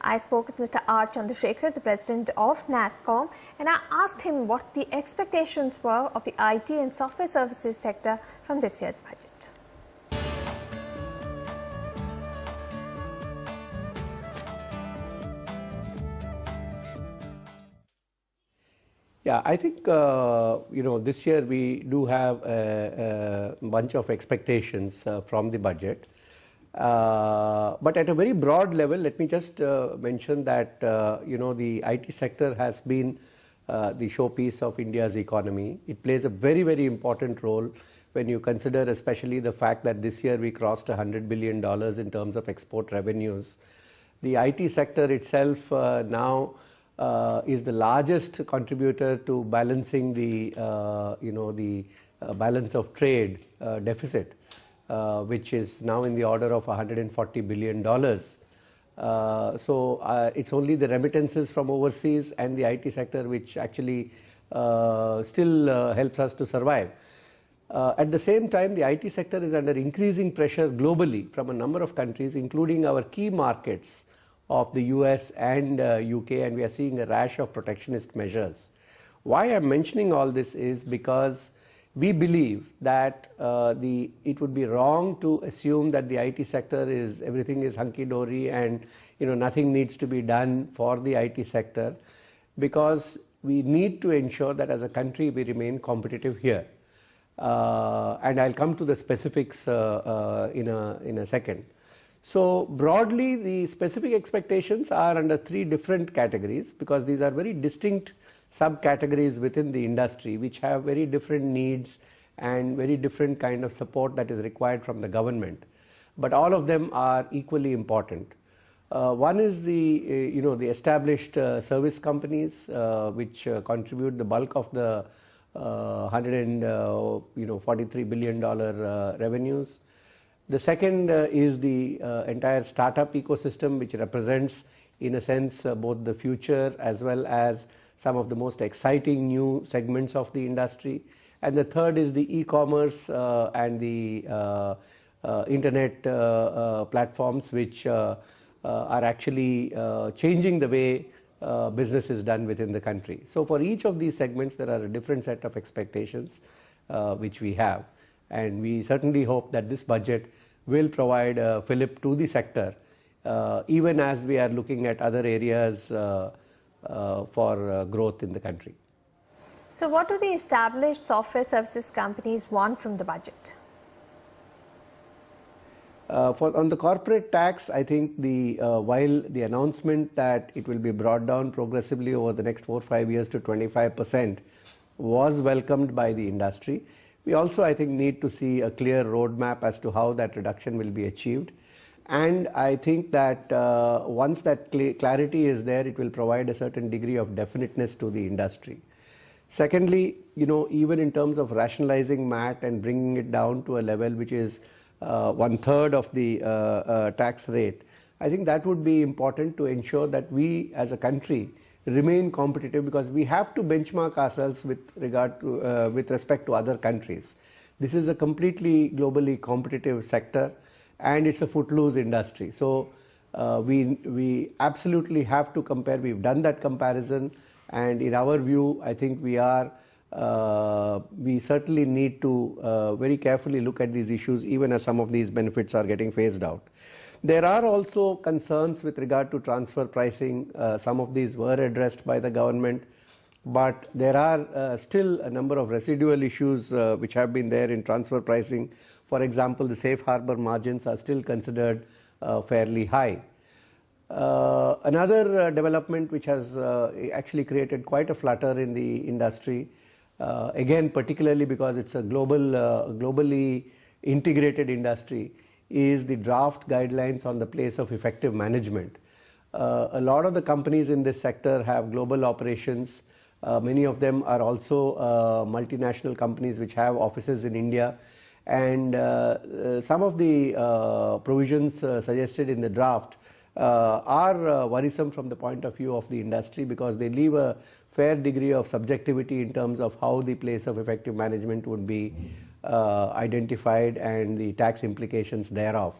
I spoke with Mr. R. Chandrashekhar, the president of Nasscom, and I asked him what the expectations were of the IT and software services sector from this year's budget. Yeah, I think, this year we do have a bunch of expectations from the budget. But at a very broad level, let me just mention that, the IT sector has been the showpiece of India's economy. It plays a very, very important role when you consider especially the fact that this year we crossed $100 billion in terms of export revenues. The IT sector itself now is the largest contributor to balancing the, balance of trade deficit, which is now in the order of $140 billion. So it's only the remittances from overseas and the IT sector which actually still helps us to survive. At the same time, the IT sector is under increasing pressure globally from a number of countries, including our key markets of the US and UK, and we are seeing a rash of protectionist measures. Why I'm mentioning all this is because we believe that it would be wrong to assume that the IT sector is everything is hunky-dory and nothing needs to be done for the IT sector, because we need to ensure that as a country we remain competitive here. And I'll come to the specifics in a second. So broadly, the specific expectations are under three different categories, because these are very distinct subcategories within the industry which have very different needs and very different kind of support that is required from the government. But all of them are equally important. One is the the established service companies which contribute the bulk of the $143 billion revenues. The second is the entire startup ecosystem, which represents, in a sense, both the future as well as some of the most exciting new segments of the industry. And the third is the e-commerce and the internet platforms, which are actually changing the way business is done within the country. So for each of these segments, there are a different set of expectations which we have. And we certainly hope that this budget will provide a fillip to the sector, even as we are looking at other areas for growth in the country. So what do the established software services companies want from the budget? On the corporate tax, I think while the announcement that it will be brought down progressively over the next 4 or 5 years to 25% was welcomed by the industry, we also, I think, need to see a clear roadmap as to how that reduction will be achieved. And I think that once that clarity is there, it will provide a certain degree of definiteness to the industry. Secondly, even in terms of rationalizing MAT and bringing it down to a level which is 1/3 of the tax rate, I think that would be important to ensure that we as a country remain competitive, because we have to benchmark ourselves with respect to other countries. This is a completely globally competitive sector, and it's a footloose industry. So we absolutely have to compare. We've done that comparison, and in our view, I think we certainly need to very carefully look at these issues, even as some of these benefits are getting phased out. There are also concerns with regard to transfer pricing. Some of these were addressed by the government, but there are still a number of residual issues which have been there in transfer pricing. For example, the safe harbor margins are still considered fairly high. Another development which has actually created quite a flutter in the industry, again particularly because it's a globally integrated industry, is the draft guidelines on the place of effective management. A lot of the companies in this sector have global operations. Many of them are also multinational companies which have offices in India. And some of the provisions suggested in the draft are worrisome from the point of view of the industry, because they leave a fair degree of subjectivity in terms of how the place of effective management would be identified and the tax implications thereof.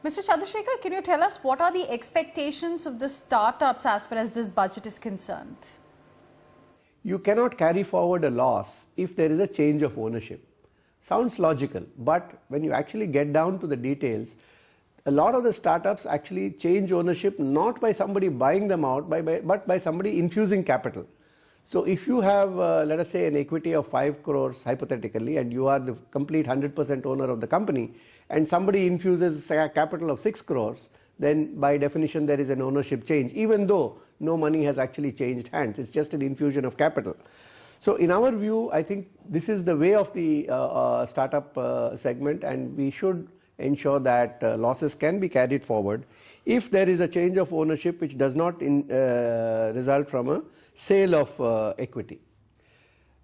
Mr. Chandrashekhar, can you tell us what are the expectations of the startups as far as this budget is concerned? You cannot carry forward a loss if there is a change of ownership. Sounds logical, but when you actually get down to the details, a lot of the startups actually change ownership not by somebody buying them out, but by somebody infusing capital. So if you have, let us say, an equity of 5 crores hypothetically, and you are the complete 100% owner of the company, and somebody infuses a capital of 6 crores, then by definition there is an ownership change, even though no money has actually changed hands. It's just an infusion of capital. So in our view, I think this is the way of the startup segment, and we should ensure that losses can be carried forward if there is a change of ownership which does not result from a sale of equity.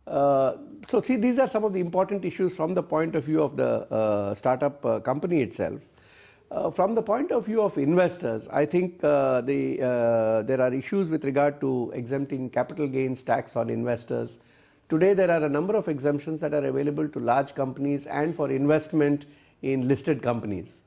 So see, these are some of the important issues from the point of view of the startup company itself. From the point of view of investors, I think there are issues with regard to exempting capital gains tax on investors. Today there are a number of exemptions that are available to large companies and for investment in listed companies.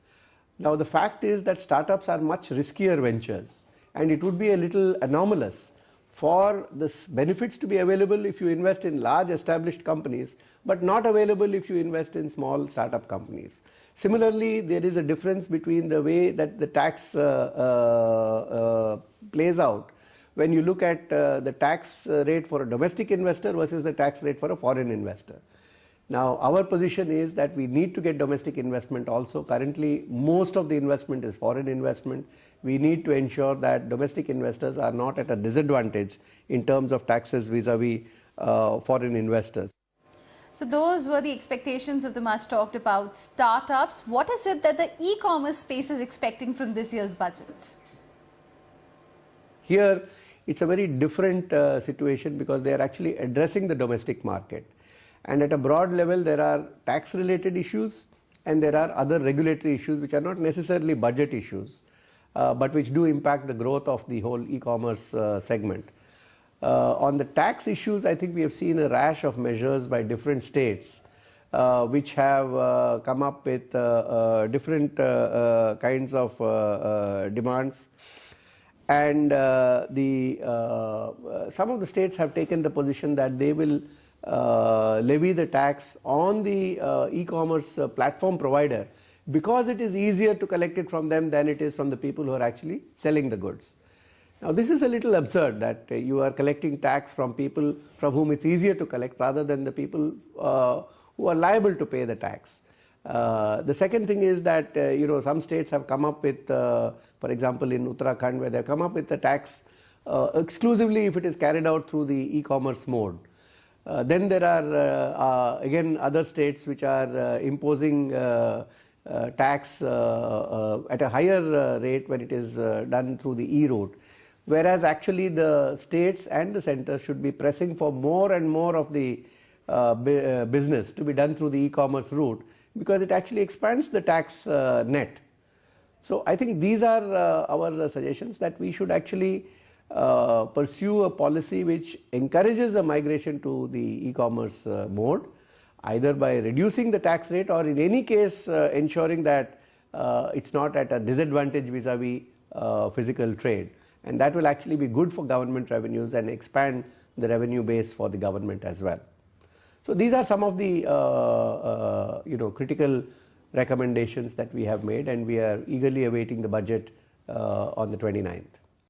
Now the fact is that startups are much riskier ventures, and it would be a little anomalous for the benefits to be available if you invest in large established companies, but not available if you invest in small startup companies. Similarly, there is a difference between the way that the tax plays out when you look at the tax rate for a domestic investor versus the tax rate for a foreign investor. Now, our position is that we need to get domestic investment also. Currently, most of the investment is foreign investment. We need to ensure that domestic investors are not at a disadvantage in terms of taxes vis-a-vis foreign investors. So those were the expectations of the much talked about startups. What is it that the e-commerce space is expecting from this year's budget? Here, it's a very different situation because they are actually addressing the domestic market. And at a broad level, there are tax related issues and there are other regulatory issues which are not necessarily budget issues, but which do impact the growth of the whole e-commerce segment. On the tax issues, I think we have seen a rash of measures by different states which have come up with different kinds of demands. And some of the states have taken the position that they will levy the tax on the e-commerce platform provider because it is easier to collect it from them than it is from the people who are actually selling the goods. Now this is a little absurd that you are collecting tax from people from whom it's easier to collect rather than the people who are liable to pay the tax. The second thing is that some states have come up with, for example in Uttarakhand, where they have come up with the tax exclusively if it is carried out through the e-commerce mode. Then there are again other states which are imposing tax at a higher rate when it is done through the e-route, whereas actually the states and the center should be pressing for more and more of the business to be done through the e-commerce route because it actually expands the tax net. So I think these are our suggestions that we should actually pursue a policy which encourages a migration to the e-commerce mode, either by reducing the tax rate or in any case ensuring that it's not at a disadvantage vis-a-vis physical trade, and that will actually be good for government revenues and expand the revenue base for the government as well. So these are some of the critical recommendations that we have made, and we are eagerly awaiting the budget on the 29th.